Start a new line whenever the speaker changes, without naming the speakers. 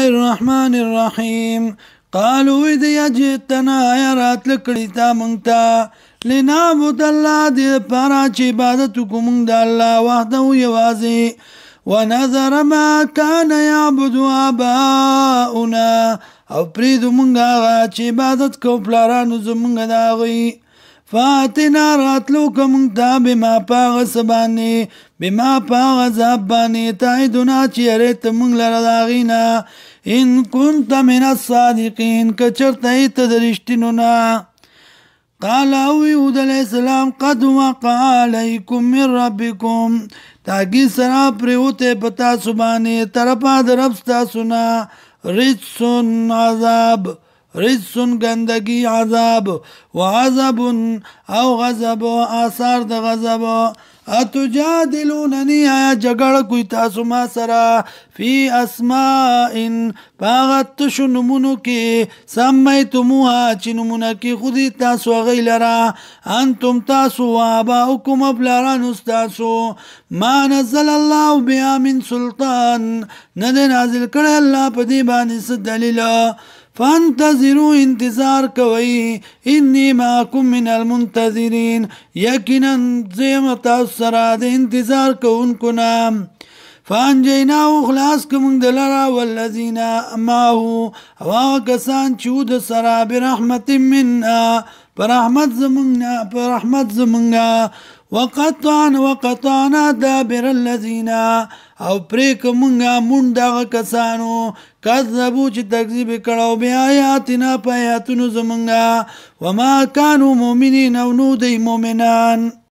الرحمن الرحيم قالوا إذا جئتنا يا رات لكريتا منتا لنعبد الله دي پارا چه عبادتو من دا الله وحده يوازي ونذر ما كان يعبد آباؤنا او پریدو منگا آغا چه عبادت کو پلارانو زمنگا داغی فاتنا راتلو کمنگتا بما پاغ سبانی بما پاغ زبانی تایدونا چی اریت منگ لرداغینا ان كنت من الصادقين كچرتای تدرشتنونا قال اویود علیہ السلام قد وقع علیکم من ربکم تاکی سرا پریوتے پتا سبانی طرفا درب ستاسونا رجسن عذاب رجسن گندگی عذاب وعذب او غضب آثار د غضب اتجادلوننی آیا جگڑ کوئی تاسو ما سرا فی اسماء پاغت شنمونو کی سمیتموها چی نمونا کی خودی تاسو غیلرا انتم تاسو وآباؤکم ابلاران استاسو ما نزل اللہ بیا من سلطان ندے نازل کرے اللہ پدی بانی سے دلیل فانتظروا انتظار کوئی انی معکم من المنتظرین یقینا زیمتا سراد انتظار کون کنام فانجیناو خلاص کمون دلرا والذین معه واکسان چود سرا برحمت مننا برحمت زمنگا وقطعنا دابر الذین او پریک منگا منداغ کسانو کذبو چی تکذیب کڑاو بی آیاتنا پا آیاتنو زمنگا وما کانو مومنین او نو دی مومنان